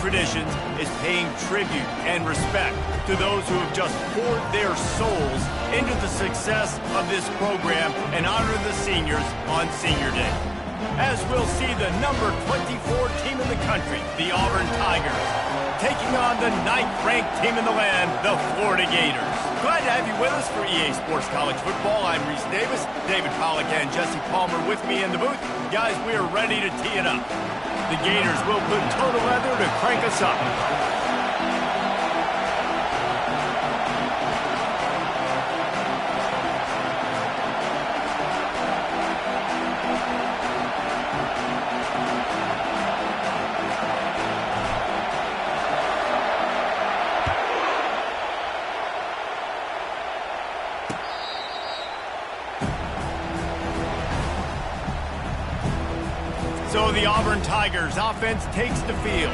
traditions is paying tribute and respect to those who have just poured their souls into the success of this program and honor the seniors on Senior Day. As we'll see the number 24 team in the country, the Auburn Tigers, taking on the 9th-ranked team in the land, the Florida Gators. Glad to have you with us for EA Sports College Football. I'm Reese Davis, David Pollack and Jesse Palmer with me in the booth. Guys, we are ready to tee it up. The Gators will put total leather to crank us up. So the Auburn Tigers offense takes the field.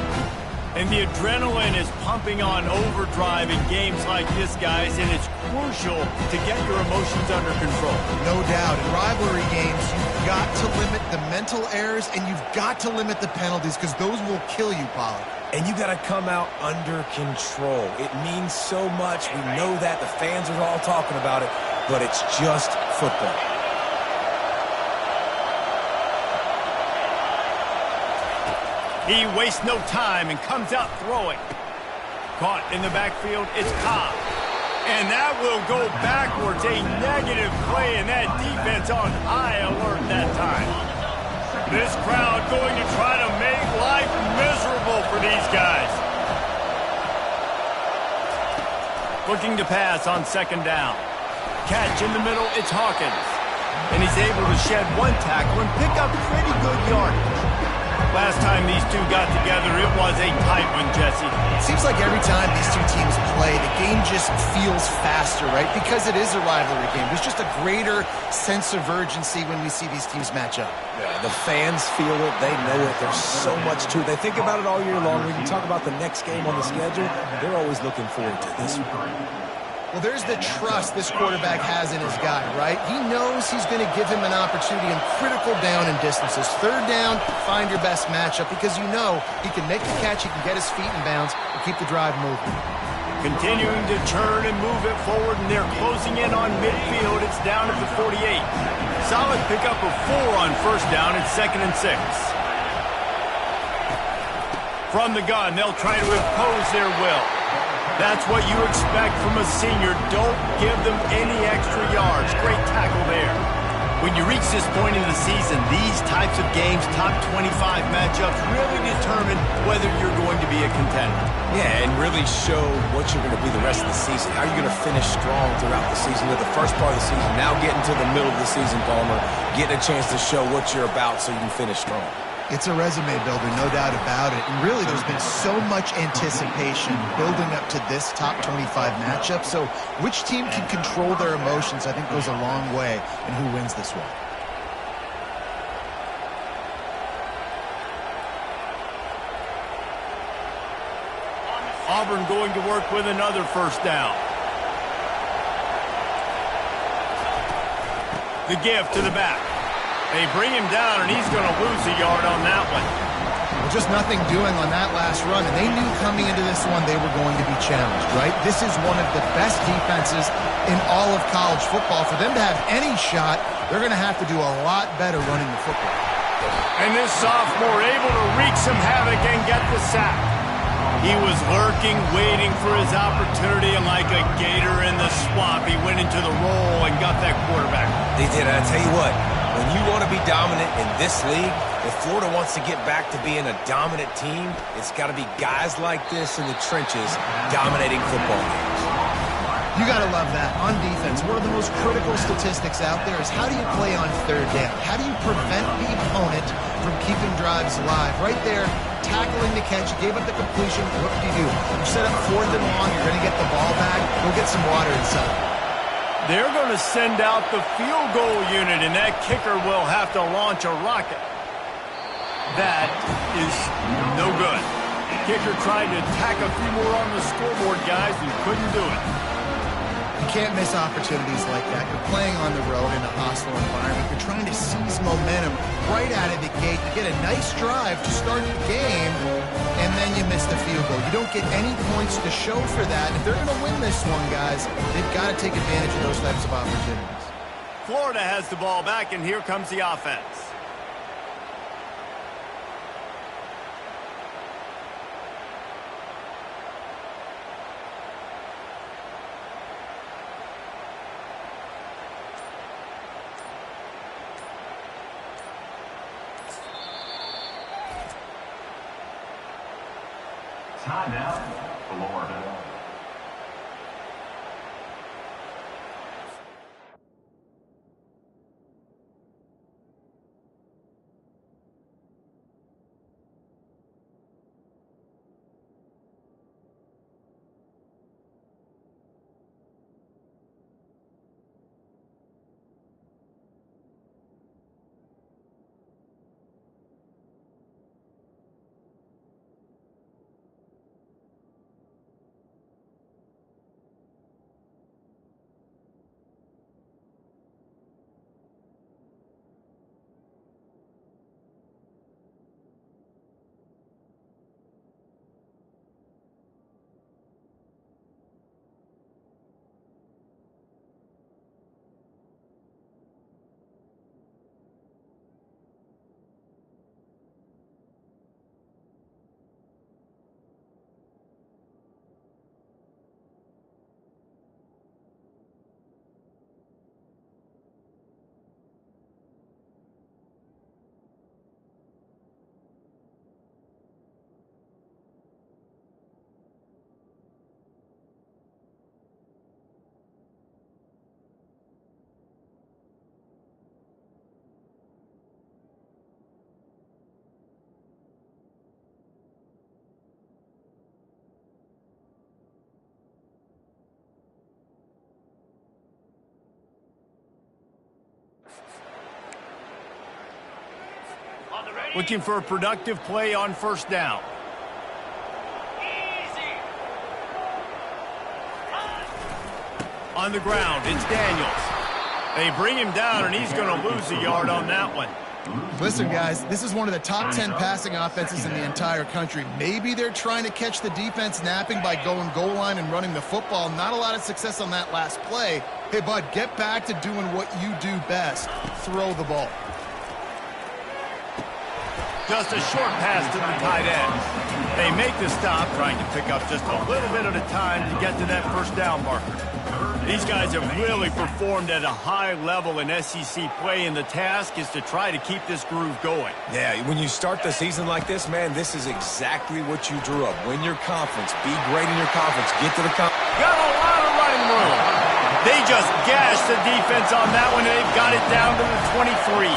And the adrenaline is pumping on overdrive in games like this, guys, and it's crucial to get your emotions under control. No doubt. In rivalry games, you've got to limit the mental errors and you've got to limit the penalties because those will kill you, Pollard. And you got to come out under control. It means so much. We know that. The fans are all talking about it, but it's just football. He wastes no time and comes out throwing. Caught in the backfield, it's Ncaa. And that will go backwards. A negative play, and that defense on high alert that time. This crowd going to try to make life miserable for these guys. Looking to pass on 2nd down. Catch in the middle, it's Hawkins. And he's able to shed one tackle and pick up pretty good yardage. Last time these two got together, it was a tight one, Jesse. It seems like every time these two teams play, the game just feels faster, right? Because it is a rivalry game. There's just a greater sense of urgency when we see these teams match up. Yeah, the fans feel it. They know it. There's so much to it. They think about it all year long. When you talk about the next game on the schedule, they're always looking forward to this one. Well, there's the trust this quarterback has in his guy, right? He knows he's going to give him an opportunity in critical down and distances. 3rd down, find your best matchup because you know he can make the catch, he can get his feet in bounds, and keep the drive moving. Continuing to turn and move it forward, and they're closing in on midfield. It's down at the 48. Solid pickup of 4 on 1st down. It's 2nd and 6. From the gun, they'll try to impose their will. That's what you expect from a senior. Don't give them any extra yards. Great tackle there. When you reach this point in the season, these types of games, top 25 matchups, really determine whether you're going to be a contender. Yeah, and really show what you're going to be the rest of the season. How you're going to finish strong throughout the season. At the first part of the season, now getting to the middle of the season, Palmer, getting a chance to show what you're about so you can finish strong. It's a resume builder, no doubt about it. And really, there's been so much anticipation building up to this top 25 matchup. So which team can control their emotions, I think, goes a long way in who wins this one. Auburn going to work with another 1st down. The give to the back. They bring him down, and he's going to lose a yard on that one. Well, just nothing doing on that last run, and they knew coming into this one they were going to be challenged, right? This is one of the best defenses in all of college football. For them to have any shot, they're going to have to do a lot better running the football. And this sophomore able to wreak some havoc and get the sack. He was lurking, waiting for his opportunity, and like a gator in the swamp, he went into the roll and got that quarterback. They did. I tell you what, when you want to be dominant in this league, if Florida wants to get back to being a dominant team, it's got to be guys like this in the trenches dominating football games. You got to love that. On defense, one of the most critical statistics out there is how do you play on 3rd down? How do you prevent the opponent from keeping drives alive? Right there, tackling the catch, you gave up the completion, what do? You set up 4th and long, you're going to get the ball back, go get some water inside. They're going to send out the field goal unit, and that kicker will have to launch a rocket. That is no good. Kicker tried to tack a few more on the scoreboard, guys, and couldn't do it. You can't miss opportunities like that. You're playing on the road in a hostile environment. You're trying to seize momentum right out of the gate. You get a nice drive to start the game, and then you miss the field don't get any points to show for that. If they're going to win this one, guys, they've got to take advantage of those types of opportunities. Florida has the ball back, and here comes the offense. Timeout, Florida. Looking for a productive play on first down. On the ground, it's Daniels. They bring him down, and he's going to lose a yard on that one. Listen, guys, this is one of the top 10 passing offenses in the entire country. Maybe they're trying to catch the defense napping by going goal line and running the football. Not a lot of success on that last play. Hey, bud, get back to doing what you do best. Throw the ball. Just a short pass to the tight end. They make the stop, trying to pick up just a little bit at a time to get to that first down marker. These guys have really performed at a high level in SEC play, and the task is to try to keep this groove going. Yeah, when you start the season like this, man, this is exactly what you drew up. Win your conference. Be great in your conference. Get to the conference. Got a lot of running room. They just gashed the defense on that one, and they've got it down to the 23.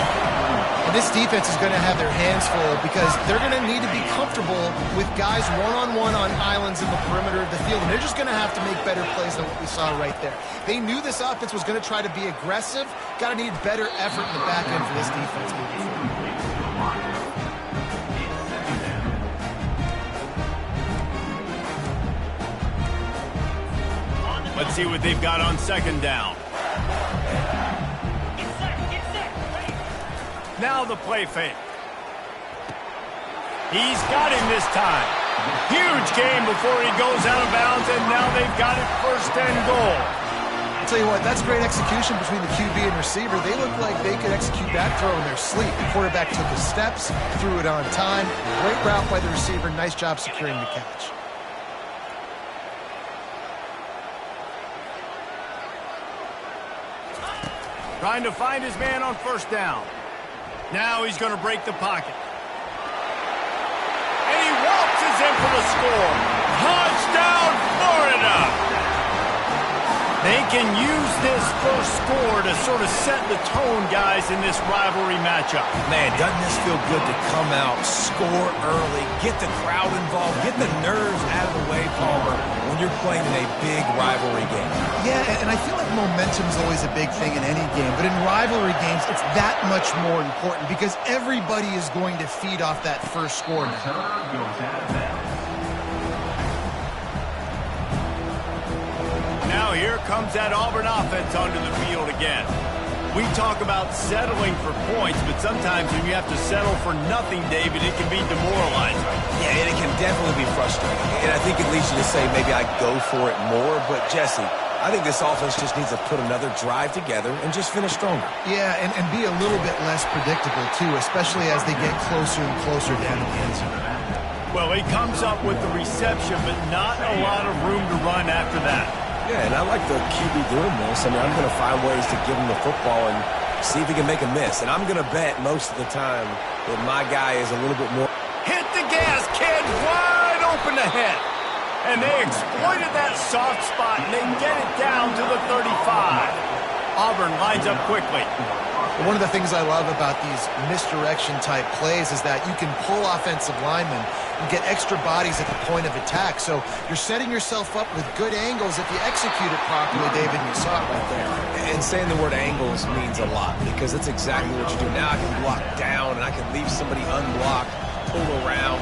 And this defense is going to have their hands full because they're going to need to be comfortable with guys one-on-one on islands in the perimeter of the field. And they're just going to have to make better plays than what we saw right there. They knew this offense was going to try to be aggressive. Got to need better effort in the back end for this defense moving forward. Let's see what they've got on second down. Now the play fake. He's got him this time. Huge game before he goes out of bounds, and now they've got it first and goal. I'll tell you what, that's great execution between the QB and receiver. They look like they could execute that throw in their sleep. The quarterback took his steps, threw it on time. Great route by the receiver. Nice job securing the catch. Trying to find his man on first down. Now he's going to break the pocket. And he waltzes in for the score. Touchdown, Florida! They can use this first score to sort of set the tone, guys, in this rivalry matchup. Man, doesn't this feel good to come out, score early, get the crowd involved, get the nerves out of the way, Palmer, when you're playing in a big rivalry game? Yeah, and I feel like momentum's always a big thing in any game, but in rivalry games, it's that much more important because everybody is going to feed off that first score now. Now here comes that Auburn offense onto the field again. We talk about settling for points, but sometimes when you have to settle for nothing, David, it can be demoralizing. Yeah, and it can definitely be frustrating. And I think it leads you to say maybe I go for it more. But, Jesse, I think this offense just needs to put another drive together and just finish stronger. Yeah, and be a little bit less predictable, too, especially as they get closer and closer down to the end zone. Well, he comes up with the reception, but not a lot of room to run after that. Yeah, and I like the QB doing this. I mean, I'm going to find ways to give him the football and see if he can make a miss. And I'm going to bet most of the time that my guy is a little bit more... Hit the gas, kid! Wide open ahead. And they exploited that soft spot, and they get it down to the 35. Auburn lines up quickly. One of the things I love about these misdirection-type plays is that you can pull offensive linemen and get extra bodies at the point of attack. So you're setting yourself up with good angles if you execute it properly, David, and you saw it right there. And saying the word angles means a lot because that's exactly what you do. Now I can block down, and I can leave somebody unblocked, pull around.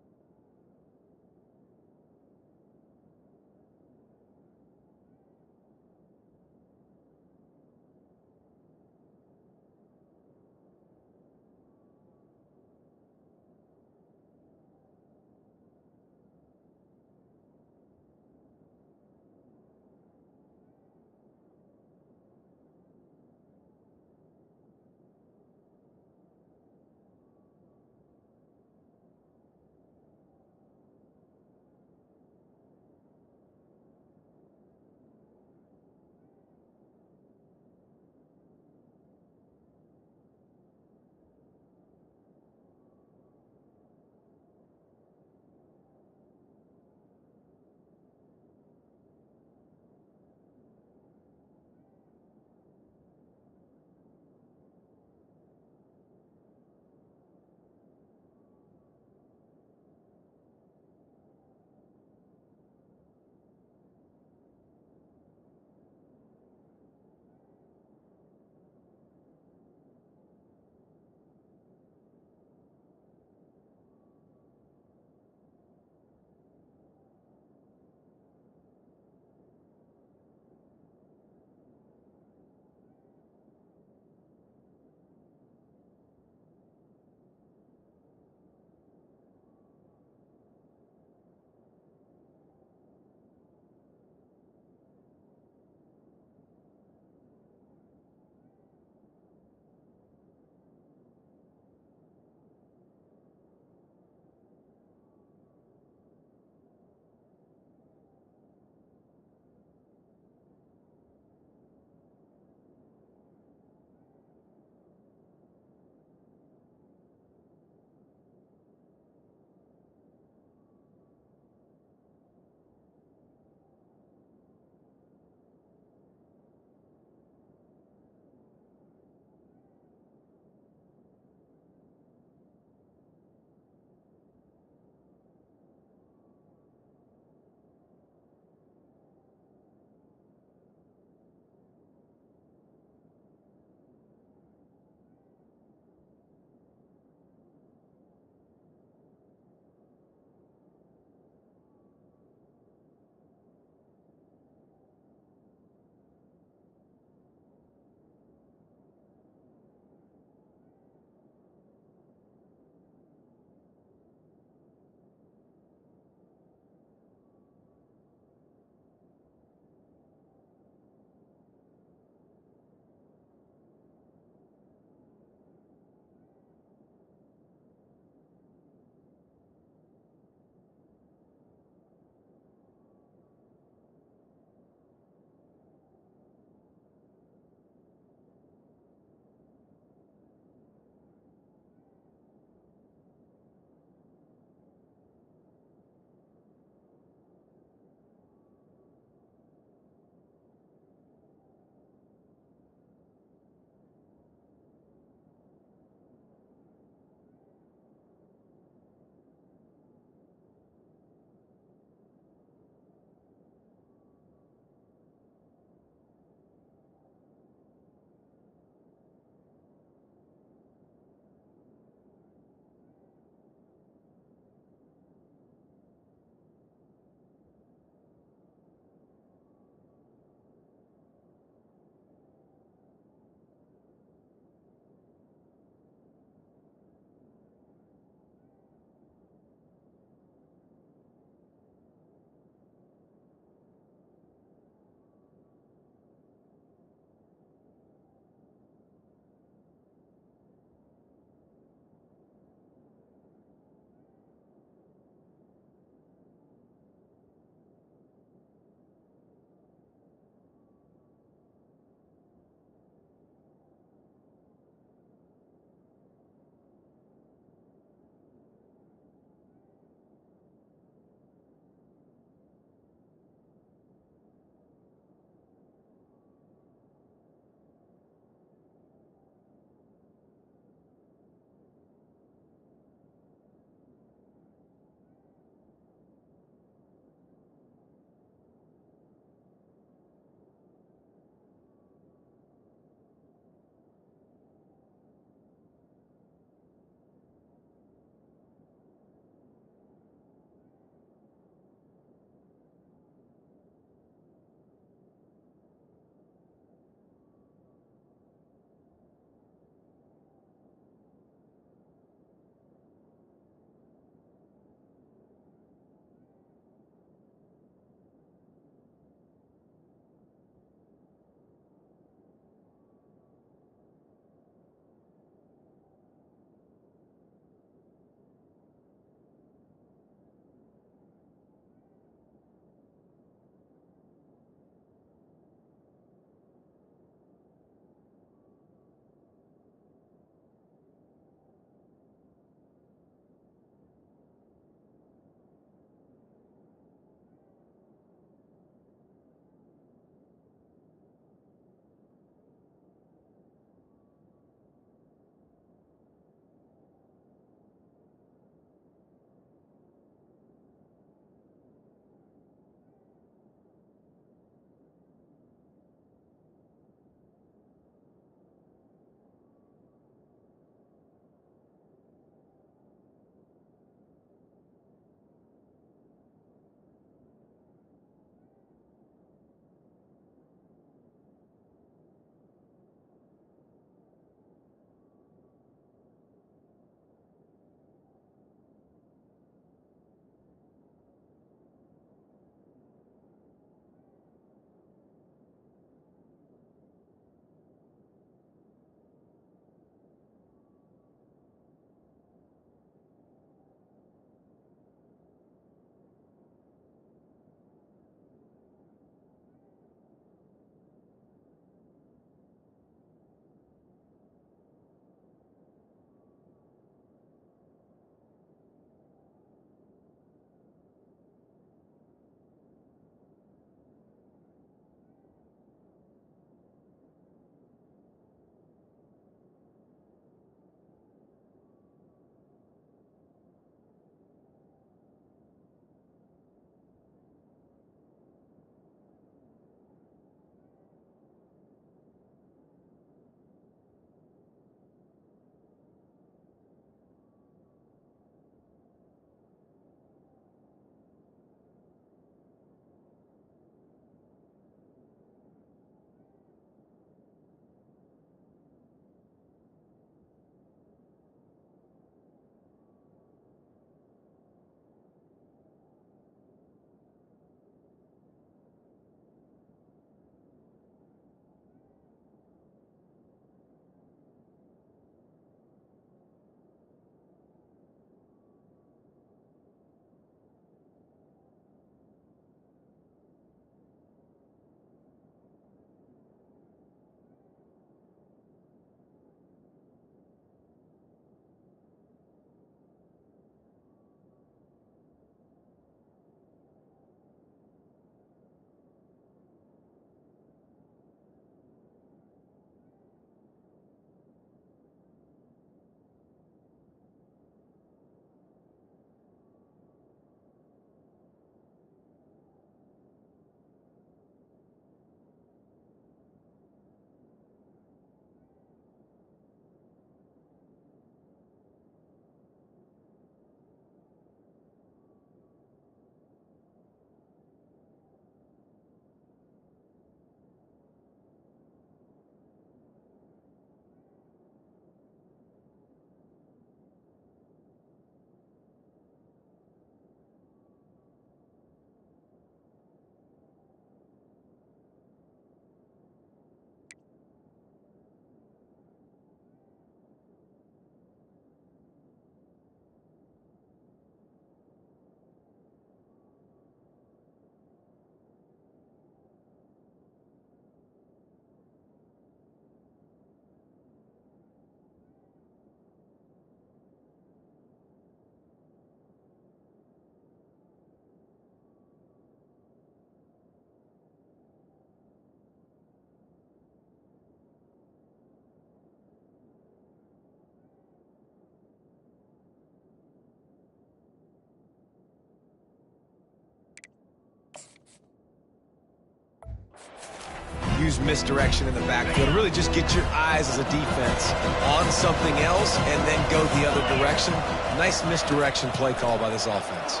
use misdirection in the backfield. Really just get your eyes as a defense on something else and then go the other direction. Nice misdirection play call by this offense.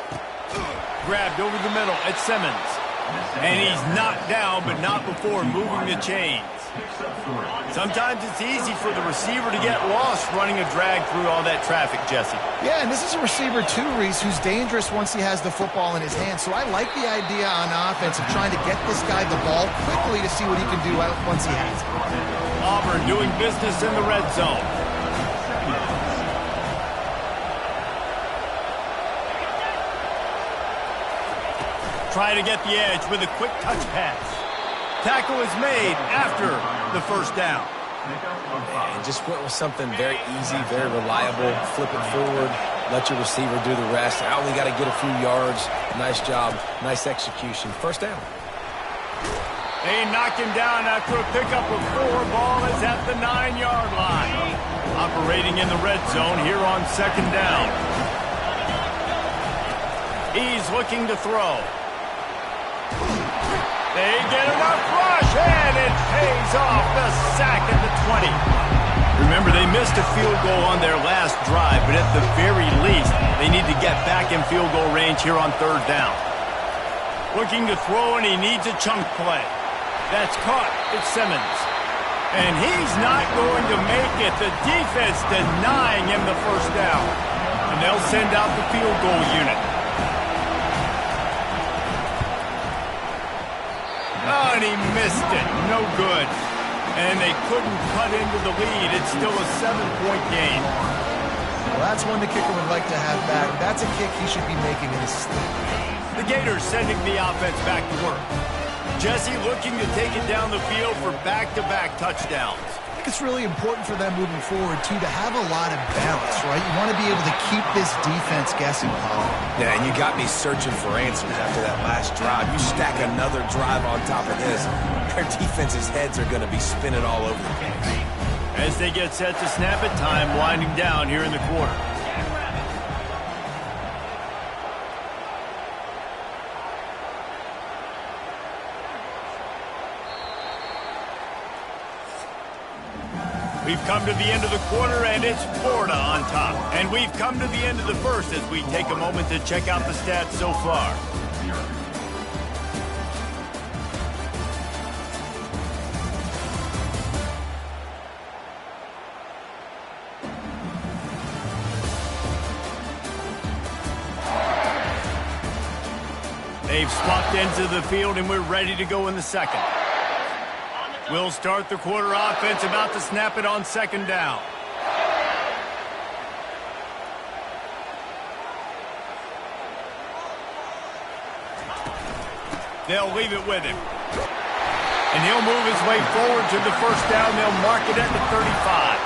Grabbed over the middle at Simmons. And he's knocked down, but not before moving the chains. Sometimes it's easy for the receiver to get lost running a drag through all that traffic, Jesse. Yeah, and this is a receiver too, Reese, who's dangerous once he has the football in his hands. So I like the idea on offense of trying to get this guy the ball quickly to see what he can do once he has it. Auburn doing business in the red zone. Try to get the edge with a quick touch pass. Tackle is made after the first down. And just went with something very easy, very reliable. Flip it forward, let your receiver do the rest. I only got to get a few yards. Nice job, nice execution. First down. They knock him down after a pickup of 4. Ball is at the 9-yard line. Operating in the red zone here on second down. He's looking to throw. They get enough rush, and it pays off. The sack at the 20. Remember, they missed a field goal on their last drive, but at the very least, they need to get back in field goal range here on third down. Looking to throw, and he needs a chunk play. That's caught. It's Simmons. And he's not going to make it. The defense denying him the first down. And they'll send out the field goal unit. Oh, and he missed it. No good. And they couldn't cut into the lead. It's still a 7-point game. Well, that's one the kicker would like to have back. That's a kick he should be making in his sleep. The Gators sending the offense back to work. Jesse looking to take it down the field for back-to-back touchdowns. I think it's really important for them moving forward, too, to have a lot of balance, right? You want to be able to keep this defense guessing, Paul. Yeah, and you got me searching for answers after that last drive. You stack another drive on top of this, their defense's heads are going to be spinning all over the place. As they get set to snap it, time winding down here in the quarter. We've come to the end of the quarter, and it's Florida on top. And we've come to the end of the first as we take a moment to check out the stats so far. They've swapped ends of the field, and we're ready to go in the second. We'll start the quarter offense, about to snap it on second down. They'll leave it with him. And he'll move his way forward to the first down. They'll mark it at the 35.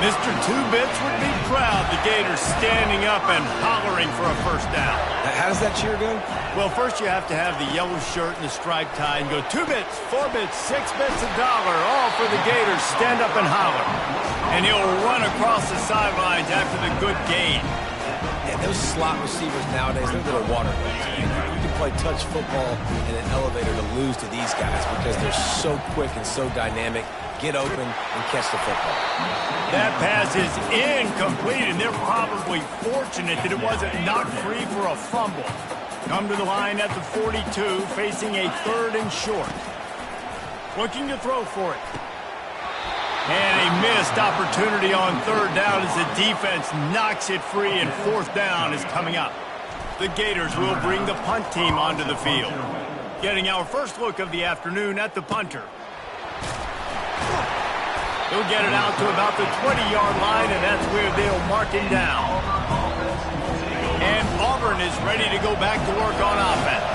Mr. Two-Bits would be proud. The Gators standing up and hollering for a first down. How does that cheer go? Well, first you have to have the yellow shirt and the striped tie and go 2 bits, 4 bits, 6 bits, $1, all for the Gators. Stand up and holler. And he'll run across the sidelines after the good gain. Yeah, those slot receivers nowadays, they're little waterways. You can play touch football in an elevator to lose to these guys because they're so quick and so dynamic. Get open and catch the football. That pass is incomplete, and they're probably fortunate that it wasn't knocked free for a fumble. Come to the line at the 42, facing a 3rd and short. Looking to throw for it. And a missed opportunity on 3rd down as the defense knocks it free, and 4th down is coming up. The Gators will bring the punt team onto the field. Getting our first look of the afternoon at the punter. He'll get it out to about the 20-yard line, and that's where they'll mark him down. And Auburn is ready to go back to work on offense.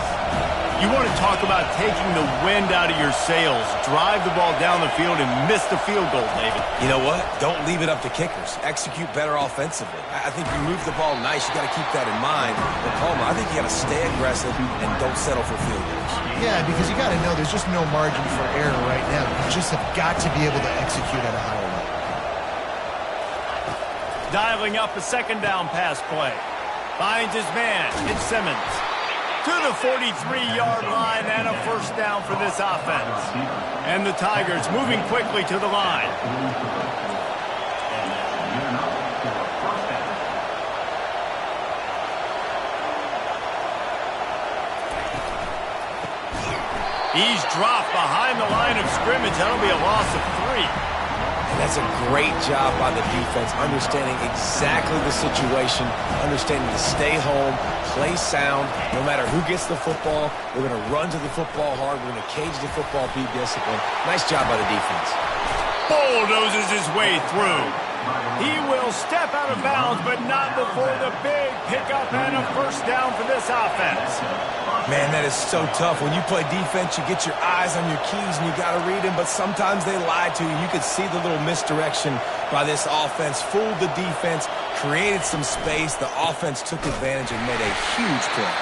You want to talk about taking the wind out of your sails. Drive the ball down the field and miss the field goal, David. You know what? Don't leave it up to kickers. Execute better offensively. I think you move the ball nice. You got to keep that in mind. But Palmer, I think you got to stay aggressive and don't settle for field goals. Yeah, because you got to know there's just no margin for error right now. You just have got to be able to execute at a higher level. Dialing up a second down pass play. Finds his man. It's Simmons. to the 43-yard line and a first down for this offense. And the Tigers moving quickly to the line. He's dropped behind the line of scrimmage. That'll be a loss of 3. And that's a great job by the defense, understanding exactly the situation, understanding to stay home, play sound. No matter who gets the football, we're going to run to the football hard. We're going to cage the football, be disciplined. Nice job by the defense. Bulldozes his way through. He will step out of bounds, but not before the big pickup and a first down for this offense. Man, that is so tough. When you play defense, you get your eyes on your keys and you got to read them, but sometimes they lie to you. You could see the little misdirection by this offense, fooled the defense, created some space. The offense took advantage and made a huge play.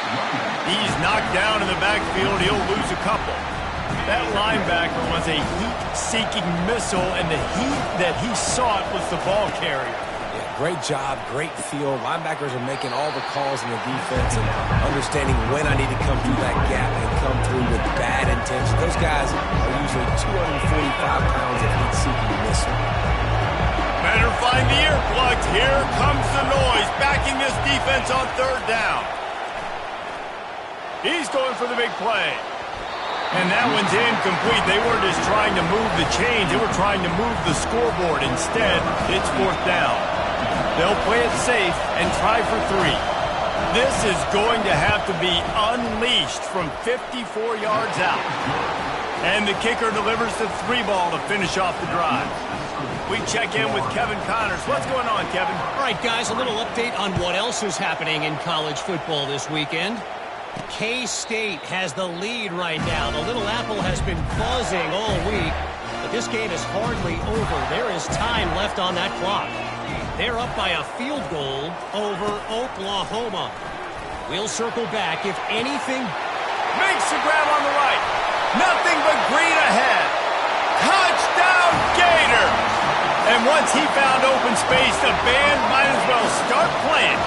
He's knocked down in the backfield. He'll lose a couple. That linebacker was a heat-seeking missile, and the heat that he sought was the ball carrier. Yeah, great job, great feel. Linebackers are making all the calls in the defense and understanding when I need to come through that gap and come through with bad intention. Those guys are usually 245 pounds of heat-seeking missile. Better find the earplugs. Here comes the noise, backing this defense on third down. He's going for the big play. And that one's incomplete. They weren't just trying to move the chains. They were trying to move the scoreboard. Instead, it's fourth down. They'll play it safe and try for 3. This is going to have to be unleashed from 54 yards out. And the kicker delivers the 3 ball to finish off the drive. We check in with Kevin Connors. What's going on, Kevin? All right, guys, a little update on what else is happening in college football this weekend. K-State has the lead right now. The Little Apple has been buzzing all week, but this game is hardly over. There is time left on that clock. They're up by a field goal over Oklahoma. We'll circle back if anything. Makes the grab on the right. Nothing but green ahead. Touchdown, Gator! And once he found open space, the band might as well start playing.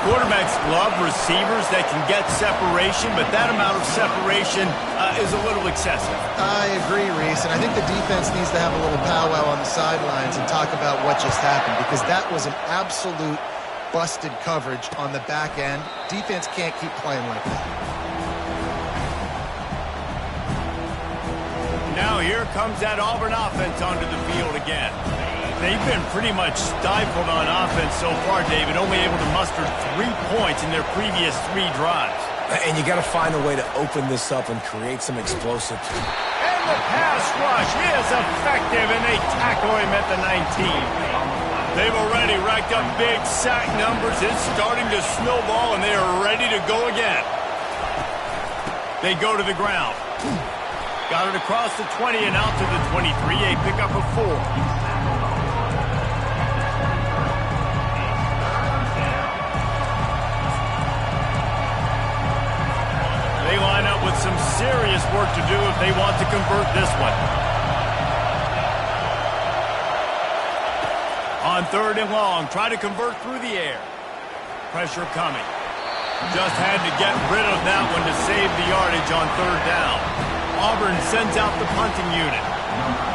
Quarterbacks love receivers that can get separation, but that amount of separation is a little excessive. I agree, Reese, and I think the defense needs to have a little powwow on the sidelines and talk about what just happened, because that was an absolute busted coverage on the back end. Defense can't keep playing like that. Now here comes that Auburn offense onto the field again. They've been pretty much stifled on offense so far, David, only able to muster 3 points in their previous 3 drives. And you got to find a way to open this up and create some explosive. And the pass rush is effective, and they tackle him at the 19. They've already racked up big sack numbers. It's starting to snowball, and they are ready to go again. They go to the ground. Got it across the 20 and out to the 23, a pickup of 4. They line up with some serious work to do if they want to convert this one. On third and long, try to convert through the air. Pressure coming. Just had to get rid of that one to save the yardage on third down. Auburn sends out the punting unit.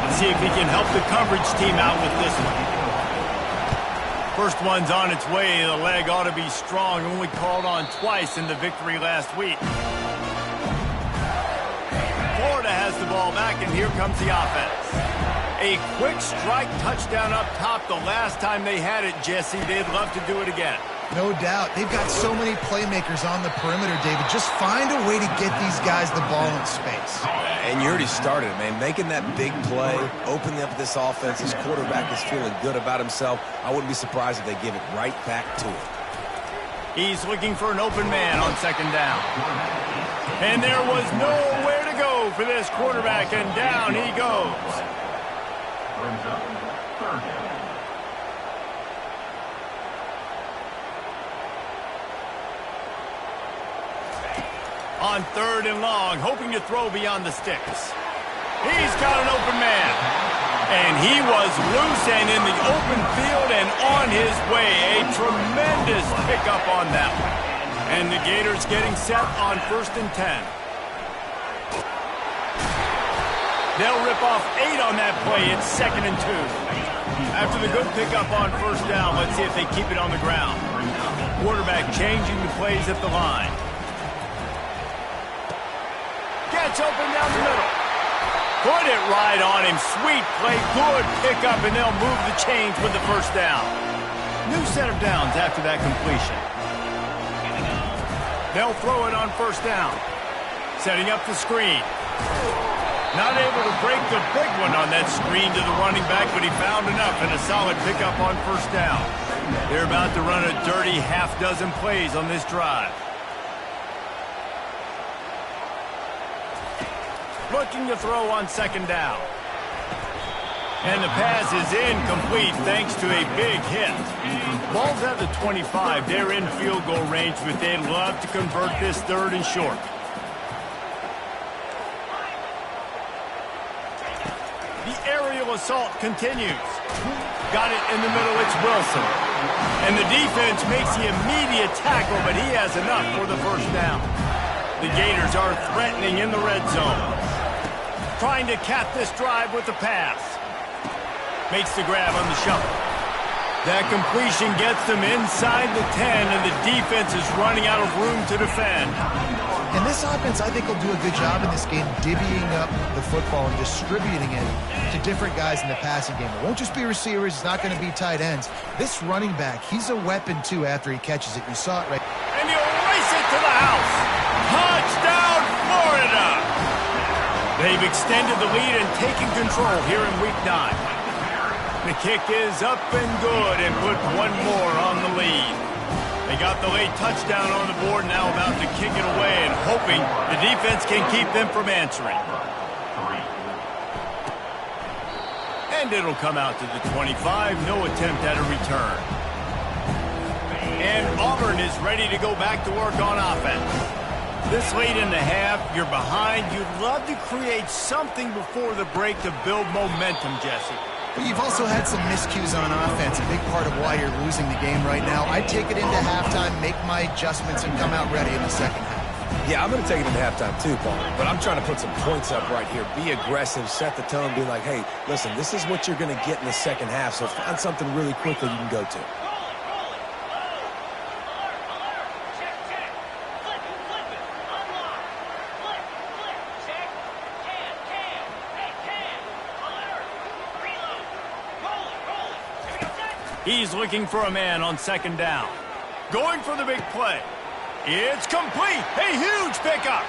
Let's see if he can help the coverage team out with this one. First one's on its way. The leg ought to be strong. Only called on twice in the victory last week. Florida has the ball back, and here comes the offense. A quick strike touchdown up top the last time they had it, Jesse. They'd love to do it again. No doubt. They've got so many playmakers on the perimeter, David. Just find a way to get these guys the ball in space. And you already started, man. Making that big play, opening up this offense. This quarterback is feeling good about himself. I wouldn't be surprised if they give it right back to him. He's looking for an open man on second down. And there was nowhere to go for this quarterback, and down he goes. Brings up third down. On third and long, hoping to throw beyond the sticks. He's got an open man. And he was loose and in the open field and on his way. A tremendous pickup on that one. And the Gators getting set on 1st and 10. They'll rip off 8 on that play. It's 2nd and 2. After the good pickup on 1st down, let's see if they keep it on the ground. Quarterback changing the plays at the line. Gets open down the middle. Put it right on him. Sweet play. Good pickup, and they'll move the chains with the 1st down. New set of downs after that completion. They'll throw it on 1st down. Setting up the screen. Not able to break the big one on that screen to the running back, but he found enough and a solid pickup on 1st down. They're about to run a dirty half-dozen plays on this drive. Looking to throw on 2nd down. And the pass is incomplete thanks to a big hit. Ball's at the 25. They're in field goal range, but they'd love to convert this 3rd and short. The aerial assault continues. Got it in the middle, it's Wilson. And the defense makes the immediate tackle, but he has enough for the 1st down. The Gators are threatening in the red zone. Trying to cap this drive with the pass. Makes the grab on the shuffle. That completion gets them inside the 10, and the defense is running out of room to defend. And this offense, I think, will do a good job in this game divvying up the football and distributing it to different guys in the passing game. It won't just be receivers. It's not going to be tight ends. This running back, he's a weapon, too, after he catches it. You saw it right. And he'll race it to the house. Touchdown, Florida! They've extended the lead and taken control here in Week 9. The kick is up and good and put one more on the lead. They got the late touchdown on the board, now about to kick it away and hoping the defense can keep them from answering. And it'll come out to the 25, no attempt at a return. And Auburn is ready to go back to work on offense. This late in the half, you're behind. You'd love to create something before the break to build momentum, Jesse. But you've also had some miscues on offense, a big part of why you're losing the game right now. I'd take it into halftime, make my adjustments, and come out ready in the 2nd half. Yeah, I'm going to take it into halftime too, Paul. But I'm trying to put some points up right here. Be aggressive, set the tone, be like, hey, listen, this is what you're going to get in the 2nd half, so find something really quick that you can go to. He's looking for a man on 2nd down. Going for the big play. It's complete. A huge pickup.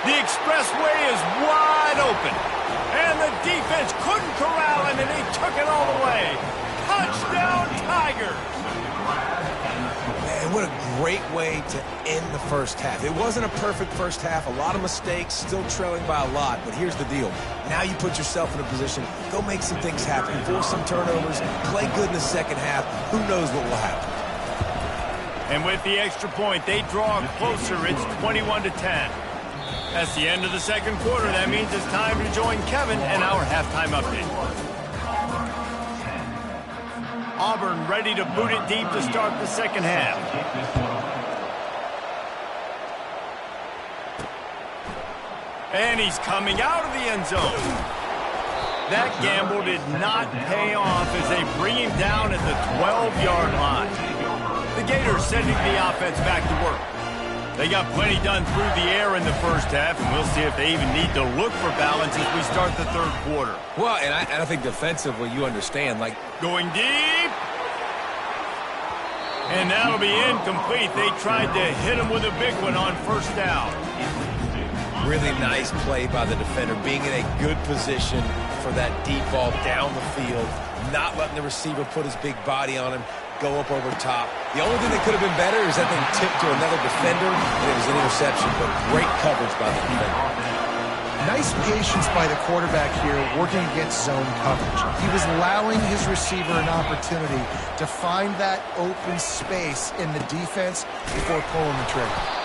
The expressway is wide open. And the defense couldn't corral him, and he took it all the way. Touchdown, Tigers. Man, what a great way to end the 1st half. It wasn't a perfect 1st half. A lot of mistakes, still trailing by a lot. But here's the deal. Now you put yourself in a position, go make some things happen, force some turnovers, play good in the 2nd half. Who knows what will happen? And with the extra point, they draw closer. It's 21-10. That's the end of the 2nd quarter. That means it's time to join Kevin and our halftime update. Auburn ready to boot it deep to start the 2nd half. And he's coming out of the end zone. That gamble did not pay off as they bring him down at the 12-yard line. The Gators sending the offense back to work. They got plenty done through the air in the 1st half, and we'll see if they even need to look for balance as we start the 3rd quarter. Well, and I think defensively, you understand, like... Going deep. And that'll be incomplete. They tried to hit him with a big one on 1st down. Really nice play by the defender, being in a good position for that deep ball down the field, not letting the receiver put his big body on him, go up over top. The only thing that could have been better is that thing tipped to another defender, and it was an interception, but great coverage by the defender. Nice patience by the quarterback here working against zone coverage. He was allowing his receiver an opportunity to find that open space in the defense before pulling the trigger.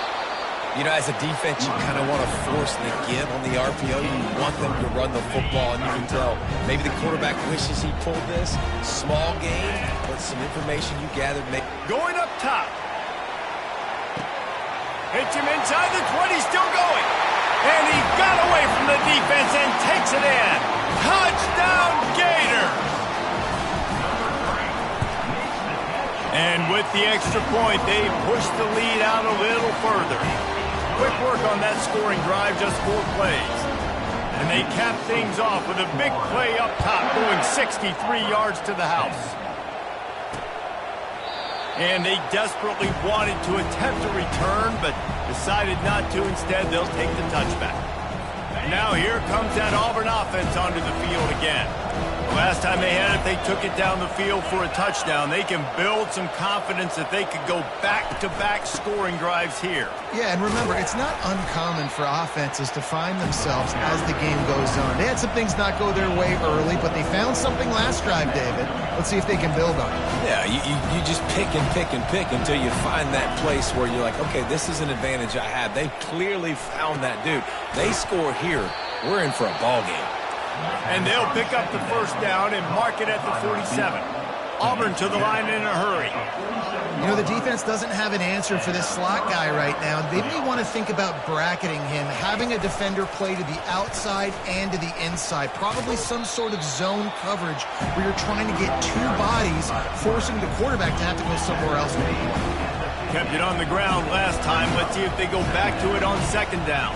You know, as a defense, you kind of want to force the give on the RPO. You want them to run the football, and you can tell maybe the quarterback wishes he pulled this. Small game, but some information you gathered. Going up top. Hits him inside the 20, still going. And he got away from the defense and takes it in. Touchdown, Gators! And with the extra point, they push the lead out a little further. Quick work on that scoring drive, just 4 plays. And they cap things off with a big play up top, going 63 yards to the house. And they desperately wanted to attempt a return, but decided not to. Instead, they'll take the touchback. Now here comes that Auburn offense onto the field again. The last time they had it, they took it down the field for a touchdown. They can build some confidence that they could go back-to-back scoring drives here. Yeah, and remember, it's not uncommon for offenses to find themselves as the game goes on. They had some things not go their way early, but they found something last drive, David. Let's see if they can build on it. Yeah, you just pick and pick and pick until you find that place where you're like, okay, this is an advantage I have. They clearly found that dude. They score here, we're in for a ball game. And they'll pick up the first down and mark it at the 47. Auburn to the line in a hurry. You know, the defense doesn't have an answer for this slot guy right now. They may want to think about bracketing him, having a defender play to the outside and to the inside. Probably some sort of zone coverage where you're trying to get 2 bodies, forcing the quarterback to have to go somewhere else with it. Kept it on the ground last time. Let's see if they go back to it on second down.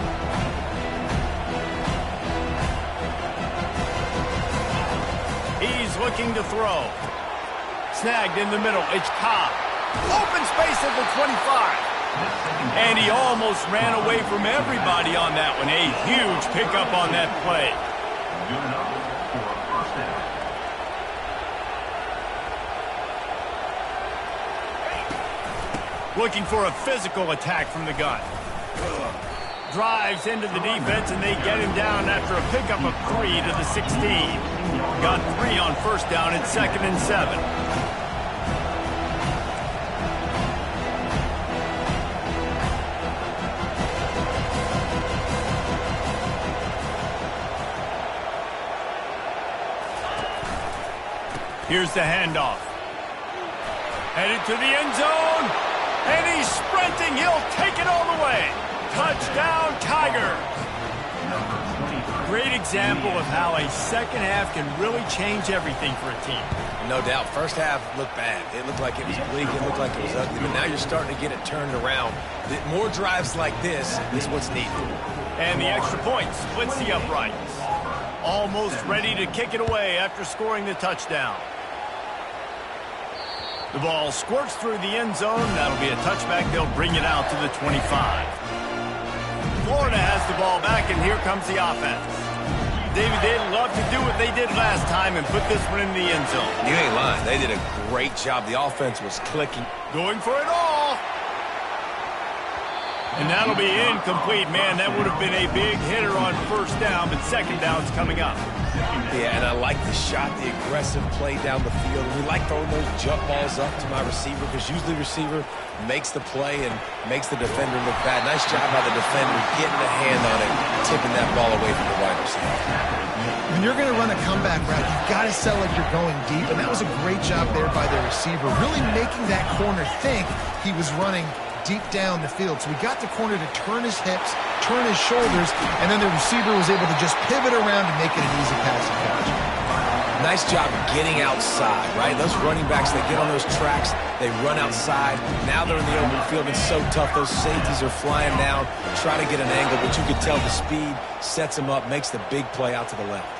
He's looking to throw. Snagged in the middle. It's Ncaa. Open space at the 25. And he almost ran away from everybody on that one. A huge pickup on that play. Good enough for a first down. Looking for a physical attack from the gun. Drives into the defense, and they get him down after a pickup of 3 to the 16. Got 3 on first down at 2nd and 7. Here's the handoff. Headed to the end zone, and he's sprinting. He'll take it all the way. Touchdown, Tigers! Great example of how a second half can really change everything for a team. No doubt. First half looked bad. It looked like it was bleak. It looked like it was ugly. But now you're starting to get it turned around. More drives like this is what's needed. And the extra point splits the uprights. Almost ready to kick it away after scoring the touchdown. The ball squirts through the end zone. That'll be a touchback. They'll bring it out to the 25. Florida has the ball back, and here comes the offense. David, they'd love to do what they did last time and put this one in the end zone. You ain't lying. They did a great job. The offense was clicking. Going for it all. And that'll be incomplete. Man, that would have been a big hitter on first down, but second down's coming up. Yeah, and I like the shot, the aggressive play down the field. We like throwing those jump balls up to my receiver because usually the receiver makes the play and makes the defender look bad. Nice job by the defender getting a hand on it, tipping that ball away from the wide receiver. When you're going to run a comeback route, you've got to sell like you're going deep, and that was a great job there by the receiver, really making that corner think he was running deep down the field. So we got the corner to turn his hips, turn his shoulders, and then the receiver was able to just pivot around and make it an easy passing catch. Nice job getting outside, right? Those running backs, they get on those tracks, they run outside. Now they're in the open field. It's so tough. Those safeties are flying down, try to get an angle, but you can tell the speed sets him up, makes the big play out to the left.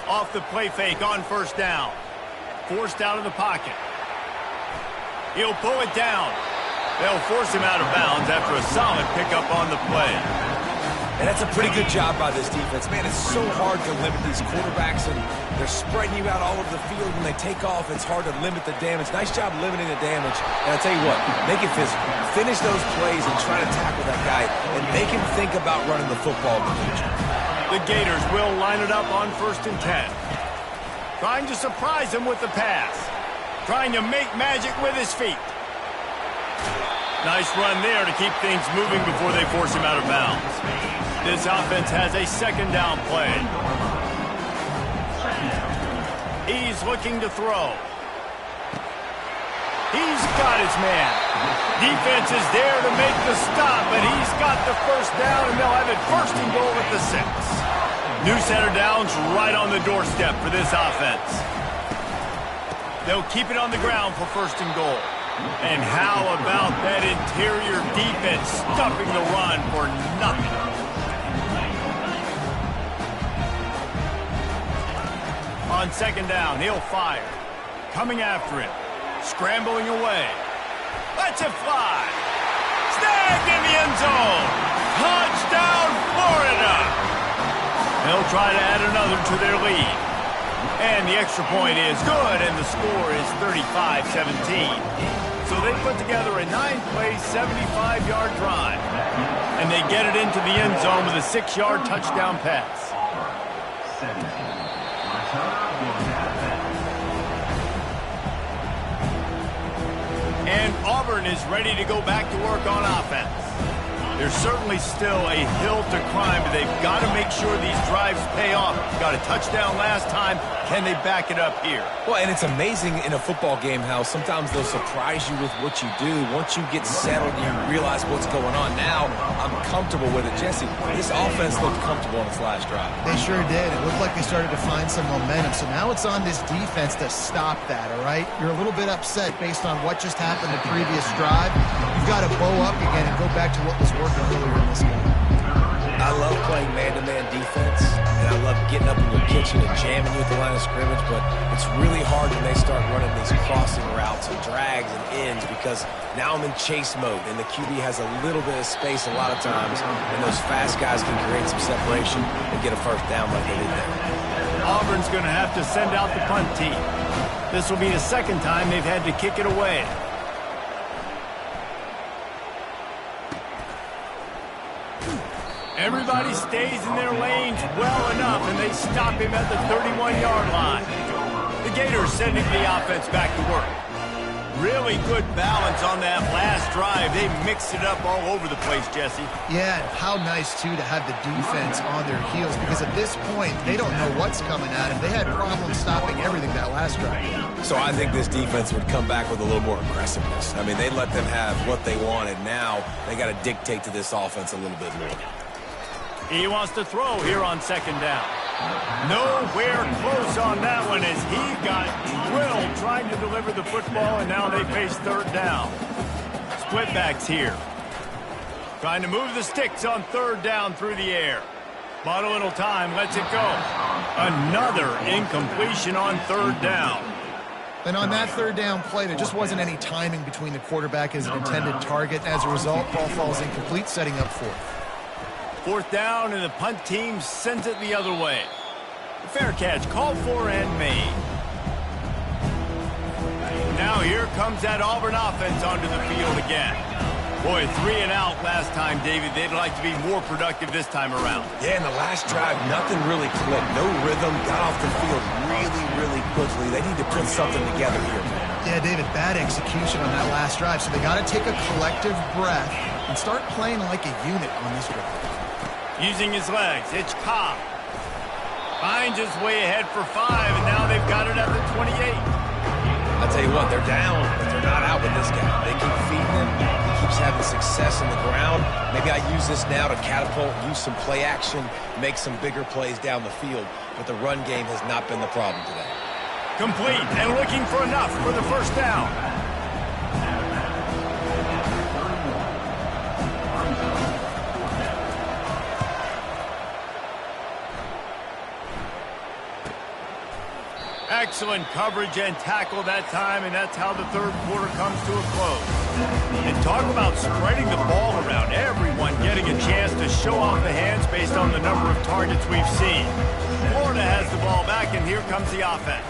Off the play fake on first down. Forced out of the pocket. He'll pull it down. They'll force him out of bounds after a solid pickup on the play. And that's a pretty good job by this defense. Man, it's so hard to limit these quarterbacks, and they're spreading you out all over the field. When they take off, it's hard to limit the damage. Nice job limiting the damage. And I'll tell you what, make it physical. Finish those plays and try to tackle that guy and make him think about running the football in the future. The Gators will line it up on 1st and 10. Trying to surprise him with the pass. Trying to make magic with his feet. Nice run there to keep things moving before they force him out of bounds. This offense has a second down play. He's looking to throw. He's got his man. Defense is there to make the stop, but he's got the first down, and they'll have it first and goal at the 6. New center down's right on the doorstep for this offense. They'll keep it on the ground for first and goal. And how about that interior defense stuffing the run for nothing? On second down, he'll fire. Coming after him. Scrambling away. Lets it fly. Snagged in the end zone. Touchdown, Florida. They'll try to add another to their lead. And the extra point is good, and the score is 35-17. So they put together a 9-play, 75-yard drive. And they get it into the end zone with a 6-yard touchdown pass. And Auburn is ready to go back to work on offense. There's certainly still a hill to climb, but they've got to make sure these drives pay off. Got a touchdown last time. Can they back it up here? Well, and it's amazing in a football game how sometimes they'll surprise you with what you do. Once you get settled, you realize what's going on. Now, I'm comfortable with it. Jesse, this offense looked comfortable on its last drive. They sure did. It looked like they started to find some momentum. So now it's on this defense to stop that, all right? You're a little bit upset based on what just happened the previous drive. You've got to bow up again and go back to what was working earlier in this game. I love playing man-to-man defense, and I love getting up in your kitchen and jamming you at the line of scrimmage, but it's really hard when they start running these crossing routes and drags and ends because now I'm in chase mode, and the QB has a little bit of space a lot of times, and those fast guys can create some separation and get a first down like they did there. Auburn's going to have to send out the punt team. This will be the second time they've had to kick it away. Everybody stays in their lanes well enough, and they stop him at the 31-yard line. The Gators sending the offense back to work. Really good balance on that last drive. They mixed it up all over the place, Jesse. Yeah, and how nice, too, to have the defense on their heels, because at this point, they don't know what's coming at them. They had problems stopping everything that last drive. So I think this defense would come back with a little more aggressiveness. I mean, they let them have what they wanted. Now they got to dictate to this offense a little bit more. He wants to throw here on second down. Nowhere close on that one as he got drilled trying to deliver the football, and now they face third down. Split backs here. Trying to move the sticks on third down through the air. Bought a little time, lets it go. Another incompletion on third down. And on that third down play, there just wasn't any timing between the quarterback and his intended target. As a result, ball falls incomplete, setting up fourth. Fourth down, and the punt team sends it the other way. Fair catch, called for and made. Now here comes that Auburn offense onto the field again. Boy, 3 and out last time, David. They'd like to be more productive this time around. Yeah, in the last drive, nothing really clicked. No rhythm, got off the field really quickly. They need to put something together here, man. Yeah, David, bad execution on that last drive, so they got to take a collective breath and start playing like a unit on this drive. Using his legs, it's Ncaa. Finds his way ahead for 5, and now they've got it at the 28. I'll tell you what, they're down, but they're not out with this guy. They keep feeding him. He keeps having success on the ground. Maybe I use this now to catapult, use some play action, make some bigger plays down the field. But the run game has not been the problem today. Complete and looking for enough for the first down. Excellent coverage and tackle that time, and that's how the third quarter comes to a close. And talk about spreading the ball around. Everyone getting a chance to show off the hands based on the number of targets we've seen. Florida has the ball back, and here comes the offense.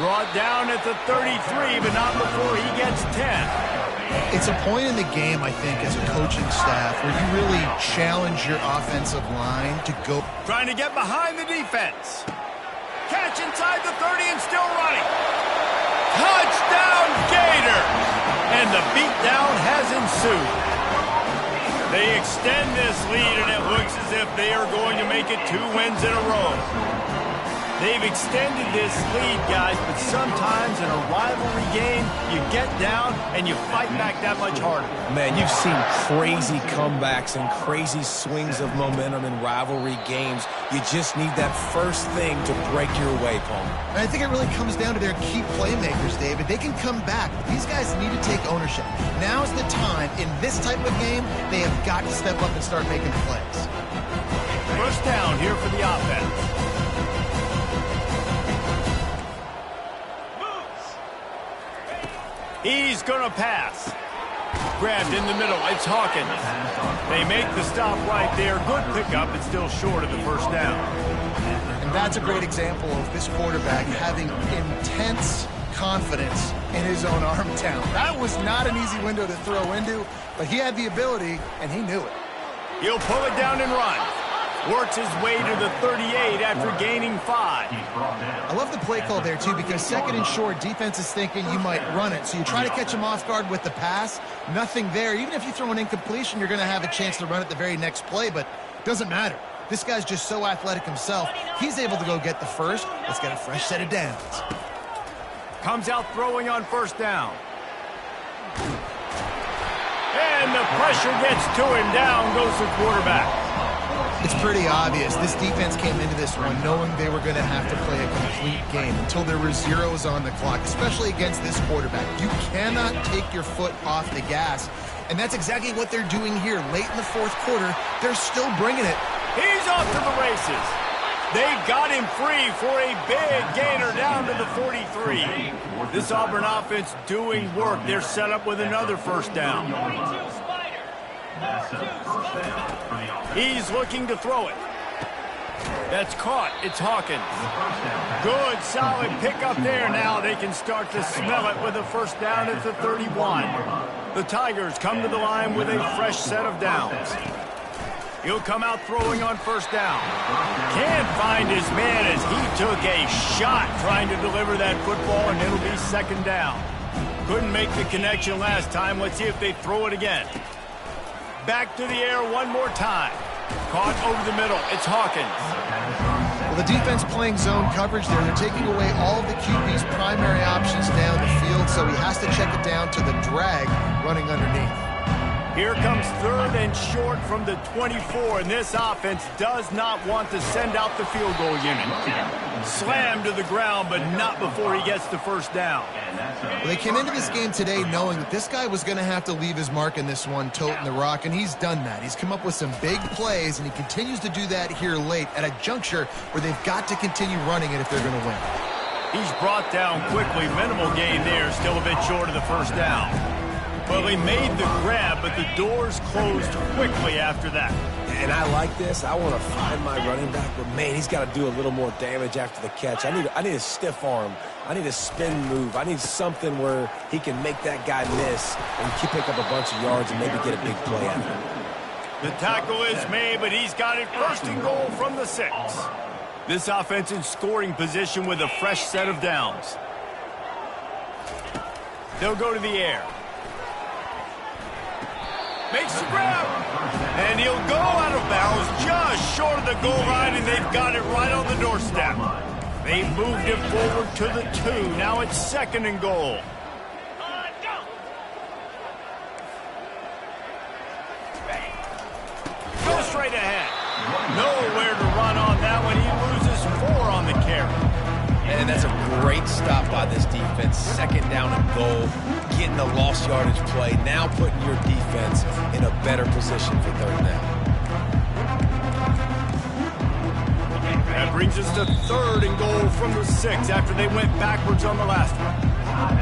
Brought down at the 33, but not before he gets 10. It's a point in the game, I think, as a coaching staff, where you really challenge your offensive line to go. Trying to get behind the defense. Catch inside the 30 and still running. Touchdown, Gator! And the beatdown has ensued. They extend this lead, and it looks as if they are going to make it 2 wins in a row. They've extended this lead, guys, but sometimes in a rivalry game, you get down and you fight back that much harder. Man, you've seen crazy comebacks and crazy swings of momentum in rivalry games. You just need that first thing to break your way, Paul. And I think it really comes down to their key playmakers, David. They can come back, but these guys need to take ownership. Now's the time. In this type of game, they have got to step up and start making plays. First down here for the offense. He's going to pass. Grabbed in the middle. It's Hawkins. They make the stop right there. Good pickup, but still short of the first down. And that's a great example of this quarterback having intense confidence in his own arm talent. That was not an easy window to throw into, but he had the ability, and he knew it. He'll pull it down and run. Works his way to the 38 after gaining 5. I love the play call there, too, because second and short, defense is thinking you might run it. So you try to catch him off guard with the pass. Nothing there. Even if you throw an incompletion, you're going to have a chance to run it the very next play, but it doesn't matter. This guy's just so athletic himself. He's able to go get the first. Let's get a fresh set of downs. Comes out throwing on first down. And the pressure gets to him. Down goes the quarterback. It's pretty obvious. This defense came into this one knowing they were going to have to play a complete game until there were zeros on the clock, especially against this quarterback. You cannot take your foot off the gas, and that's exactly what they're doing here. Late in the fourth quarter, they're still bringing it. He's off to the races. They got him free for a big gainer down to the 43. This Auburn offense doing work. They're set up with another first down. He's looking to throw it. That's caught. It's Hawkins. Good, solid pickup there. Now they can start to smell it with a first down at the 31. The Tigers come to the line with a fresh set of downs. He'll come out throwing on first down. Can't find his man as he took a shot trying to deliver that football, and it'll be second down. Couldn't make the connection last time. Let's see if they throw it again. Back to the air one more time. Caught over the middle. It's Hawkins. Well, the defense playing zone coverage there. They're taking away all of the QB's primary options down the field, so he has to check it down to the drag running underneath. Here comes third and short from the 24, and this offense does not want to send out the field goal unit. Slammed to the ground, but not before he gets the first down. Well, they came into this game today knowing that this guy was going to have to leave his mark in this one, toting the rock, and he's done that. He's come up with some big plays, and he continues to do that here late at a juncture where they've got to continue running it if they're going to win. He's brought down quickly. Minimal gain there, still a bit short of the first down. Well, he made the grab, but the doors closed quickly after that. And I like this. I want to find my running back, but, man, he's got to do a little more damage after the catch. I need a stiff arm. I need a spin move. I need something where he can make that guy miss and pick up a bunch of yards and maybe get a big play out of it. The tackle is made, but he's got it first and goal from the 6. This offense in scoring position with a fresh set of downs. They'll go to the air. Makes the grab, and he'll go out of bounds just short of the goal line, and they've got it right on the doorstep. They've moved it forward to the 2. Now it's second and goal. Go straight ahead. Nowhere to run on that one. He loses 4 on the carry. And that's a great stop by this defense. Second down and goal, getting the lost yardage play, now putting your defense in a better position for third down. That brings us to third and goal from the 6 after they went backwards on the last one.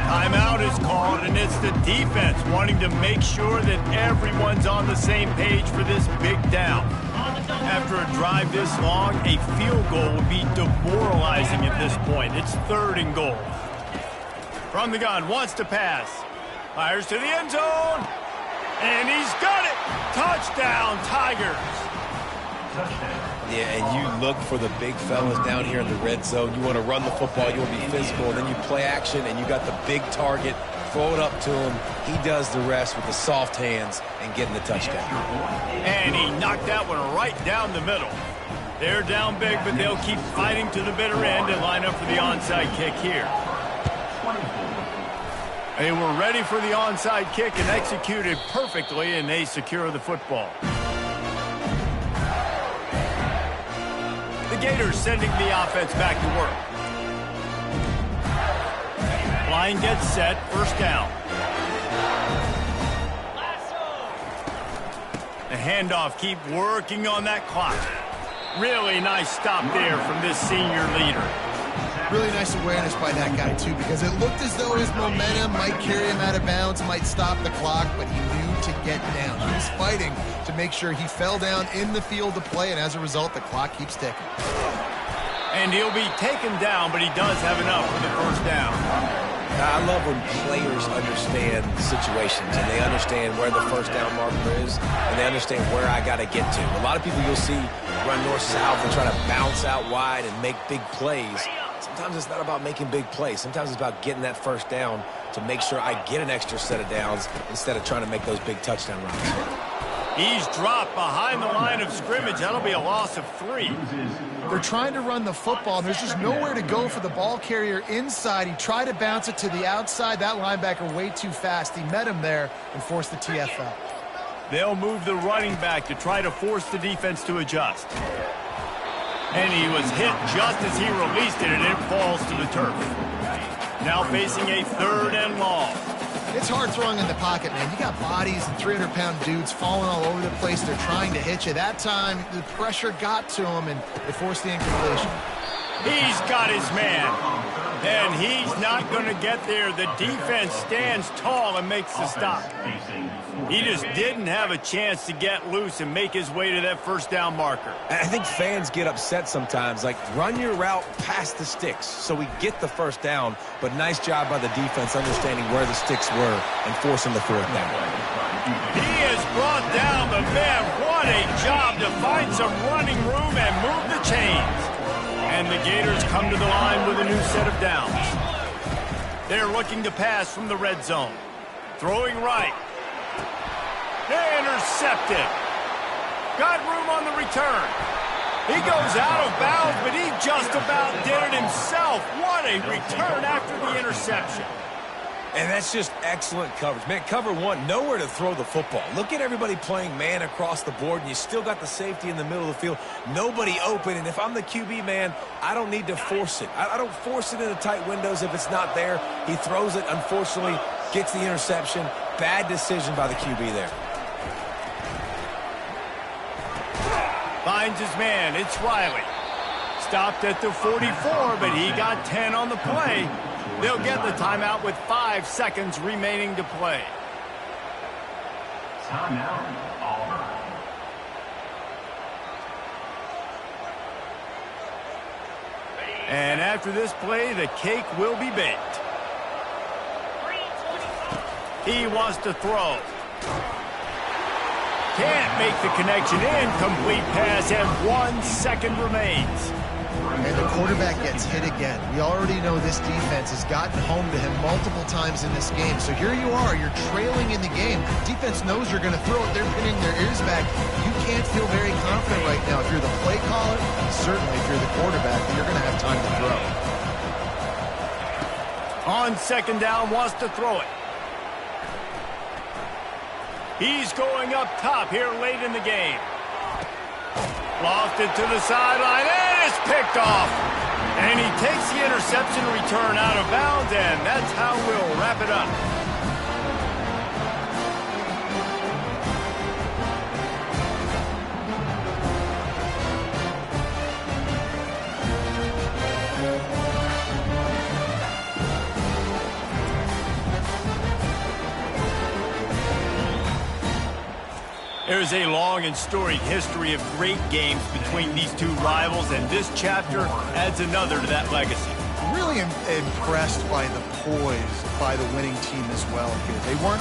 Timeout is called, and it's the defense wanting to make sure that everyone's on the same page for this big down. After a drive this long, a field goal would be demoralizing at this point. It's third and goal. From the gun, wants to pass. Fires to the end zone. And he's got it. Touchdown, Tigers. Yeah, and you look for the big fellas down here in the red zone. You want to run the football. You want to be physical. And then you play action, and you got the big target. Throw it up to him. He does the rest with the soft hands and getting the touchdown. And he knocked that one right down the middle. They're down big, but they'll keep fighting to the bitter end and line up for the onside kick here. They were ready for the onside kick and executed perfectly, and they secure the football. The Gators sending the offense back to work. Line gets set, first down. The handoff, keep working on that clock. Really nice stop there from this senior leader. Really nice awareness by that guy, too, because it looked as though his momentum might carry him out of bounds, might stop the clock, but he knew to get down. He was fighting to make sure he fell down in the field to play, and as a result, the clock keeps ticking. And he'll be taken down, but he does have enough for the first down. I love when players understand situations and they understand where the first down marker is and they understand where I got to get to. A lot of people you'll see run north-south and try to bounce out wide and make big plays. Sometimes it's not about making big plays. Sometimes it's about getting that first down to make sure I get an extra set of downs instead of trying to make those big touchdown runs. He's dropped behind the line of scrimmage. That'll be a loss of 3. They're trying to run the football, and there's just nowhere to go for the ball carrier inside. He tried to bounce it to the outside. That linebacker way too fast. He met him there and forced the TFL. They'll move the running back to try to force the defense to adjust. And he was hit just as he released it, and it falls to the turf. Now facing a 3rd and long. It's hard throwing in the pocket, man. You got bodies and 300-pound dudes falling all over the place. They're trying to hit you. That time, the pressure got to him, and it forced the incompletion. He's got his man, and he's not going to get there. The defense stands tall and makes the stop. He just didn't have a chance to get loose and make his way to that first down marker. I think fans get upset sometimes, like run your route past the sticks so we get the first down, but nice job by the defense understanding where the sticks were and forcing the 4th down. He has brought down the man. What a job to find some running room and move the chains. And the Gators come to the line with a new set of downs. They're looking to pass from the red zone. Throwing right. Intercepted. Got room on the return. He goes out of bounds, but he just about did it himself. What a return after the interception. And that's just excellent coverage. Man, cover 1, nowhere to throw the football. Look at everybody playing man across the board, and you still got the safety in the middle of the field. Nobody open, and if I'm the QB, man, I don't need to force it. I don't force it into tight windows if it's not there. He throws it, unfortunately, gets the interception. Bad decision by the QB there. Finds his man. It's Riley. Stopped at the 44, but he got 10 on the play. They'll get the timeout with 5 seconds remaining to play. Timeout, Auburn. And after this play, the cake will be baked. He wants to throw. Can't make the connection. Incomplete pass, and 1 second remains. And the quarterback gets hit again. We already know this defense has gotten home to him multiple times in this game. So here you are, you're trailing in the game. Defense knows you're going to throw it. They're pinning their ears back. You can't feel very confident right now if you're the play caller, and certainly if you're the quarterback, that you're going to have time to throw. On 2nd down, wants to throw it. He's going up top here late in the game. Lofted to the sideline, and it's picked off. And he takes the interception return out of bounds, and that's how we'll wrap it up. There's a long and storied history of great games between these two rivals, and this chapter adds another to that legacy. Really impressed by the poise by the winning team as well here. They weren't